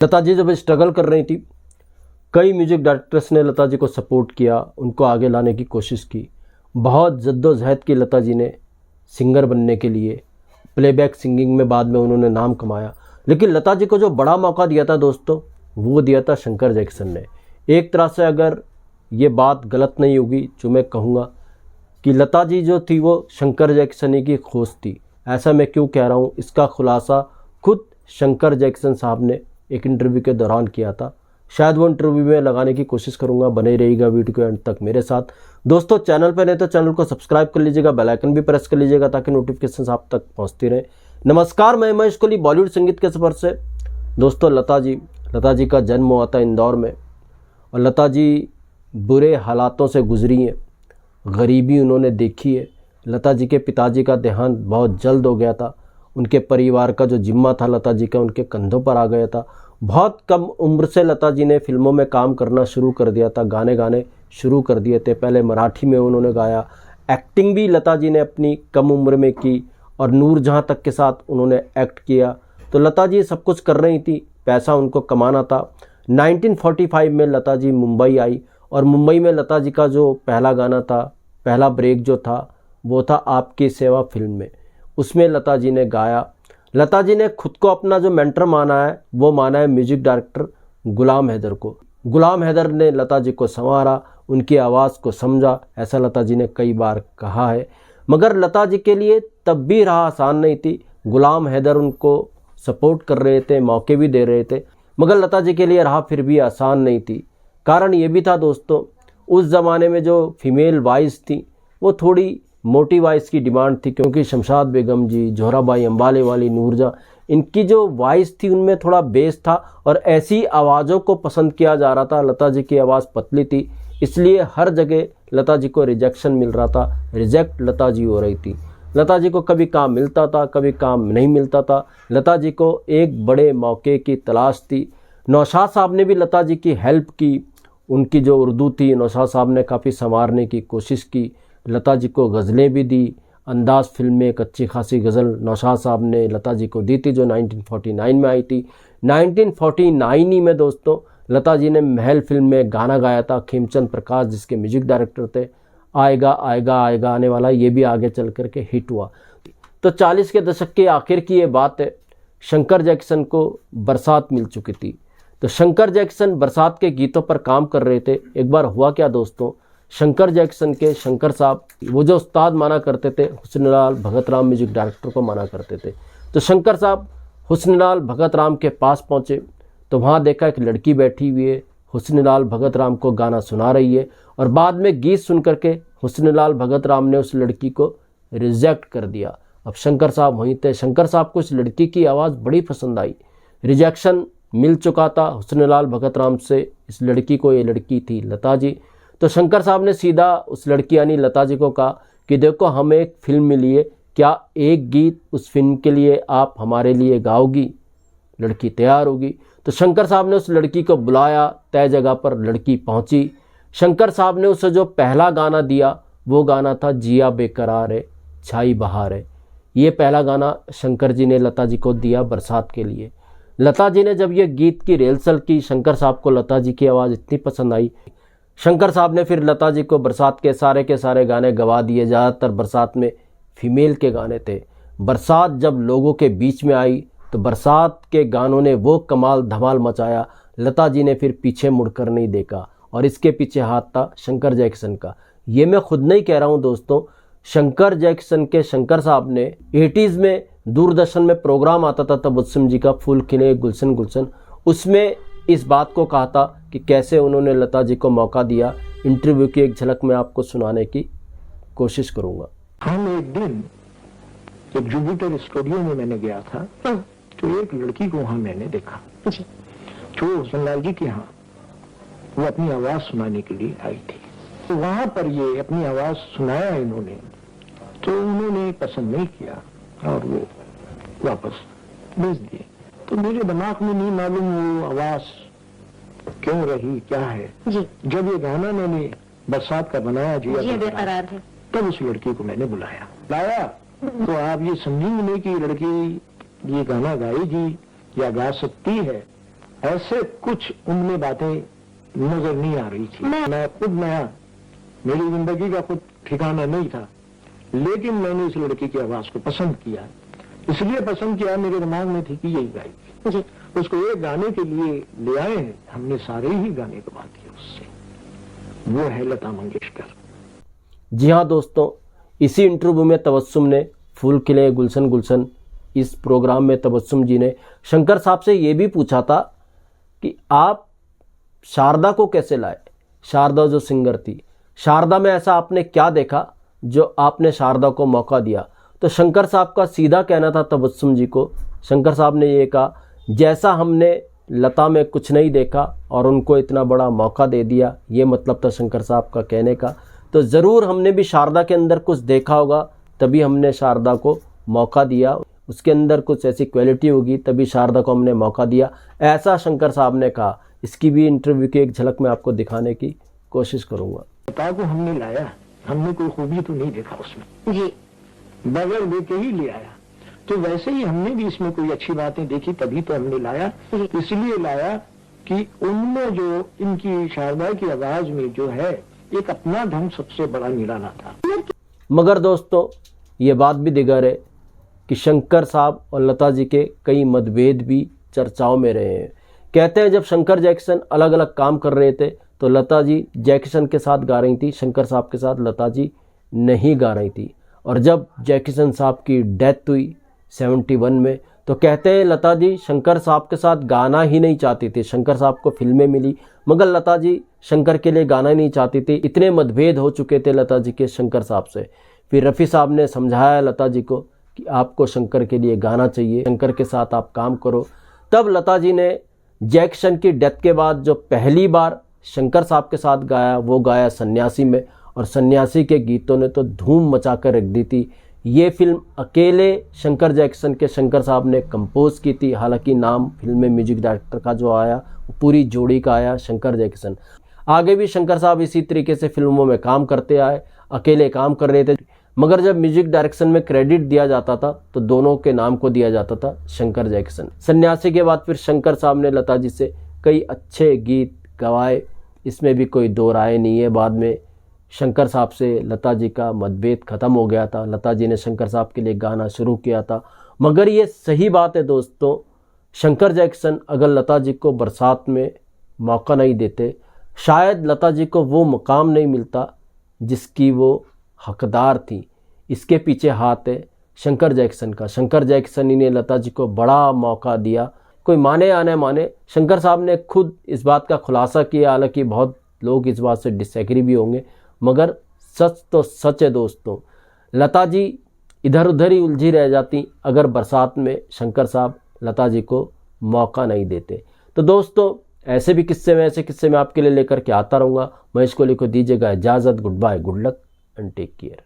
लता जी जब स्ट्रगल कर रही थी, कई म्यूजिक डायरेक्टर्स ने लता जी को सपोर्ट किया, उनको आगे लाने की कोशिश की। बहुत जद्दोजहद की लता जी ने सिंगर बनने के लिए। प्लेबैक सिंगिंग में बाद में उन्होंने नाम कमाया। लेकिन लता जी को जो बड़ा मौका दिया था दोस्तों, वो दिया था शंकर जैक्सन ने। एक तरह से अगर ये बात गलत नहीं होगी जो मैं कहूँगा कि लता जी जो थी वो शंकर जैक्सन ही की खोज थी। ऐसा मैं क्यों कह रहा हूँ, इसका खुलासा खुद शंकर जैक्सन साहब ने एक इंटरव्यू के दौरान किया था। शायद वो इंटरव्यू में लगाने की कोशिश करूंगा। बने रहिएगा वीडियो के एंड तक मेरे साथ। दोस्तों चैनल पर नहीं तो चैनल को सब्सक्राइब कर लीजिएगा, बेल आइकन भी प्रेस कर लीजिएगा ताकि नोटिफिकेशन आप तक पहुंचती रहे। नमस्कार, मैं महेश कोहली बॉलीवुड संगीत के सफर से। दोस्तों लता जी का जन्म हुआ था इंदौर में और लता जी बुरे हालातों से गुजरी हैं, गरीबी उन्होंने देखी है। लता जी के पिताजी का देहांत बहुत जल्द हो गया था। उनके परिवार का जो जिम्मा था लता जी का उनके कंधों पर आ गया था। बहुत कम उम्र से लता जी ने फिल्मों में काम करना शुरू कर दिया था, गाने शुरू कर दिए थे। पहले मराठी में उन्होंने गाया, एक्टिंग भी लता जी ने अपनी कम उम्र में की और नूरजहां तक के साथ उन्होंने एक्ट किया। तो लता जी सब कुछ कर रही थी, पैसा उनको कमाना था। 1945 में लता जी मुंबई आई और मुंबई में लता जी का जो पहला गाना था, पहला ब्रेक जो था वो था आपकी सेवा फिल्म में। उसमें लता जी ने गाया। लता जी ने खुद को अपना जो मेंटर माना है वो माना है म्यूजिक डायरेक्टर गुलाम हैदर को। गुलाम हैदर ने लता जी को संवारा, उनकी आवाज़ को समझा, ऐसा लता जी ने कई बार कहा है। मगर लता जी के लिए तब भी राह आसान नहीं थी। गुलाम हैदर उनको सपोर्ट कर रहे थे, मौके भी दे रहे थे, मगर लता जी के लिए राह फिर भी आसान नहीं थी। कारण ये भी था दोस्तों, उस ज़माने में जो फीमेल वॉइस थी वो थोड़ी मोटी वॉइस की डिमांड थी, क्योंकि शमशाद बेगम जी, जोहराबाई अंबाले वाली, नूरजहां, इनकी जो वॉइस थी उनमें थोड़ा बेस था और ऐसी आवाज़ों को पसंद किया जा रहा था। लता जी की आवाज़ पतली थी, इसलिए हर जगह लता जी को रिजेक्शन मिल रहा था, रिजेक्ट लता जी हो रही थी। लता जी को कभी काम मिलता था, कभी काम नहीं मिलता था। लता जी को एक बड़े मौके की तलाश थी। नौशाद साहब ने भी लता जी की हेल्प की। उनकी जो उर्दू थी, नौशाद साहब ने काफ़ी संवारने की कोशिश की। लता जी को गज़लें भी दी। अंदाज़ फिल्म में एक अच्छी खासी गज़ल नौशाद साहब ने लता जी को दी थी जो 1949 में आई थी। 1949 ही में दोस्तों लता जी ने महल फिल्म में गाना गाया था। खेमचंद प्रकाश जिसके म्यूजिक डायरेक्टर थे। आएगा आएगा आएगा आने वाला, ये भी आगे चल कर के हिट हुआ। तो 40 के दशक के आखिर की ये बात है। शंकर जैक्सन को बरसात मिल चुकी थी। तो शंकर जैक्सन बरसात के गीतों पर काम कर रहे थे। एक बार हुआ क्या दोस्तों, शंकर जैक्सन के शंकर साहब वो जो उस्ताद माना करते थे, हुस्नलाल भगत राम म्यूजिक डायरेक्टर को माना करते थे। तो शंकर साहब हुस्नलाल भगत राम के पास पहुँचे तो वहाँ देखा एक लड़की बैठी हुई है, हुस्नलाल भगत राम को गाना सुना रही है और बाद में गीत सुन करके हुस्नलाल भगत राम ने उस लड़की को रिजेक्ट कर दिया। अब शंकर साहब वहीं थे। शंकर साहब को इस लड़की की आवाज़ बड़ी पसंद आई। रिजेक्शन मिल चुका था हुस्नलाल भगत राम से इस लड़की को, ये लड़की थी लता जी। तो शंकर साहब ने सीधा उस लड़की यानी लता जी को कहा कि देखो हमें एक फिल्म मिली है, क्या एक गीत उस फिल्म के लिए आप हमारे लिए गाओगी? लड़की तैयार होगी। तो शंकर साहब ने उस लड़की को बुलाया, तय जगह पर लड़की पहुंची। शंकर साहब ने उसे जो पहला गाना दिया वो गाना था जिया बेकरार है छाई बहार है। ये पहला गाना शंकर जी ने लता जी को दिया बरसात के लिए। लता जी ने जब ये गीत की रिहर्सल की, शंकर साहब को लता जी की आवाज़ इतनी पसंद आई, शंकर साहब ने फिर लता जी को बरसात के सारे गाने गवा दिए। ज़्यादातर बरसात में फीमेल के गाने थे। बरसात जब लोगों के बीच में आई तो बरसात के गानों ने वो कमाल धमाल मचाया। लता जी ने फिर पीछे मुड़कर नहीं देखा और इसके पीछे हाथ था शंकर जैक्सन का। ये मैं खुद नहीं कह रहा हूँ दोस्तों, शंकर जैक्सन के शंकर साहब ने 80s में दूरदर्शन में प्रोग्राम आता था तबस्सुम जी का, फूल खिले गुलशन गुलशन, उसमें इस बात को कहा था कि कैसे उन्होंने लता जी को मौका दिया। इंटरव्यू की एक झलक मैं आपको सुनाने की कोशिश करूंगा। हम एक दिन जब जुपिटर स्टूडियो में मैंने गया था तो एक लड़की को वहां मैंने देखा जो हुस्नलाल जी के यहाँ वो अपनी आवाज सुनाने के लिए आई थी। तो वहां पर ये अपनी आवाज सुनाया इन्होंने, तो उन्होंने पसंद नहीं किया और वो वापस भेज दिए। तो मेरे दिमाग में नहीं मालूम वो आवाज क्यों रही, क्या है जी। जब ये गाना मैंने बरसात का बनाया जी बेकरार है, तब उस लड़की को मैंने बुलाया तो आप ये समझेंगे नहीं कि लड़की ये गाना गाएगी या गा सकती है। ऐसे कुछ उनमें बातें नजर नहीं आ रही थी। मैं खुद नया, मेरी जिंदगी का खुद ठिकाना नहीं था, लेकिन मैंने इस लड़की की आवाज को पसंद किया। इसलिए पसंद किया, मेरे दिमाग में थी कि यही गाएगी। उसको एक गाने के लिए ले आए हैं, हमने सारे ही गाने गवा दिए उससे। वो है लता मंगेशकर। जी हाँ दोस्तों, इसी इंटरव्यू में तबस्सुम ने फूल खिले गुलशन गुलशन इस प्रोग्राम में तबस्सुम जी ने शंकर साहब से ये भी पूछा था कि आप शारदा को कैसे लाए। शारदा जो सिंगर थी, शारदा में ऐसा आपने क्या देखा जो आपने शारदा को मौका दिया। तो शंकर साहब का सीधा कहना था तबस्सुम जी को, शंकर साहब ने ये कहा, जैसा हमने लता में कुछ नहीं देखा और उनको इतना बड़ा मौका दे दिया, ये मतलब था शंकर साहब का कहने का। तो ज़रूर हमने भी शारदा के अंदर कुछ देखा होगा, तभी हमने शारदा को मौका दिया। उसके अंदर कुछ ऐसी क्वालिटी होगी, तभी शारदा को हमने मौका दिया, ऐसा शंकर साहब ने कहा। इसकी भी इंटरव्यू की एक झलक मैं आपको दिखाने की कोशिश करूँगा। लता को हमने लाया, हमने कोई खूबी तो नहीं देखा उसमें जी, बगैर देखे ही ले आया। तो वैसे ही हमने भी इसमें कोई अच्छी बातें देखी, तभी तो हमने लाया। इसलिए लाया कि उनमें जो इनकी शारदा की आवाज में जो है एक अपना ढंग सबसे बड़ा निराला था। मगर दोस्तों ये बात भी दिगर है कि शंकर साहब और लता जी के कई मतभेद भी चर्चाओं में रहे हैं। कहते हैं जब शंकर जैक्सन अलग अलग काम कर रहे थे तो लता जी जैक्सन के साथ गा रही थी, शंकर साहब के साथ लता जी नहीं गा रही थी। और जब जैक्सन साहब की डेथ हुई 71 में, तो कहते हैं लता जी शंकर साहब के साथ गाना ही नहीं चाहती थी। शंकर साहब को फिल्में मिली मगर लता जी शंकर के लिए गाना ही नहीं चाहती थी। इतने मतभेद हो चुके थे लता जी के शंकर साहब से। फिर रफ़ी साहब ने समझाया लता जी को कि आपको शंकर के लिए गाना चाहिए, शंकर के साथ आप काम करो। तब लता जी ने जैक्सन की डेथ के बाद जो पहली बार शंकर साहब के साथ गाया वो गाया सन्यासी में, और सन्यासी के गीतों ने तो धूम मचा कर रख दी थी। ये फिल्म अकेले शंकर जैक्सन के शंकर साहब ने कंपोज की थी। हालांकि नाम फिल्म में म्यूजिक डायरेक्टर का जो आया वो पूरी जोड़ी का आया, शंकर जैक्सन। आगे भी शंकर साहब इसी तरीके से फिल्मों में काम करते आए, अकेले काम कर रहे थे, मगर जब म्यूजिक डायरेक्शन में क्रेडिट दिया जाता था तो दोनों के नाम को दिया जाता था शंकर जैक्सन। सन्यासी के बाद फिर शंकर साहब ने लता जी से कई अच्छे गीत गवाए, इसमें भी कोई दो राय नहीं है। बाद में शंकर साहब से लता जी का मतभेद ख़त्म हो गया था, लता जी ने शंकर साहब के लिए गाना शुरू किया था। मगर ये सही बात है दोस्तों, शंकर जैक्सन अगर लता जी को बरसात में मौका नहीं देते, शायद लता जी को वो मुकाम नहीं मिलता जिसकी वो हकदार थी। इसके पीछे हाथ है शंकर जैक्सन का। शंकर जैक्सन ही ने लता जी को बड़ा मौका दिया। कोई माने या न माने, शंकर साहब ने खुद इस बात का खुलासा किया। हालांकि बहुत लोग इस बात से डिसएग्री भी होंगे, मगर सच तो सच है दोस्तों। लता जी इधर उधर ही उलझी रह जाती अगर बरसात में शंकर साहब लता जी को मौका नहीं देते। तो दोस्तों ऐसे किस्से मैं आपके लिए लेकर के आता रहूँगा। महेश कोहली को दीजिएगा इजाज़त। Good bye, good luck and take care.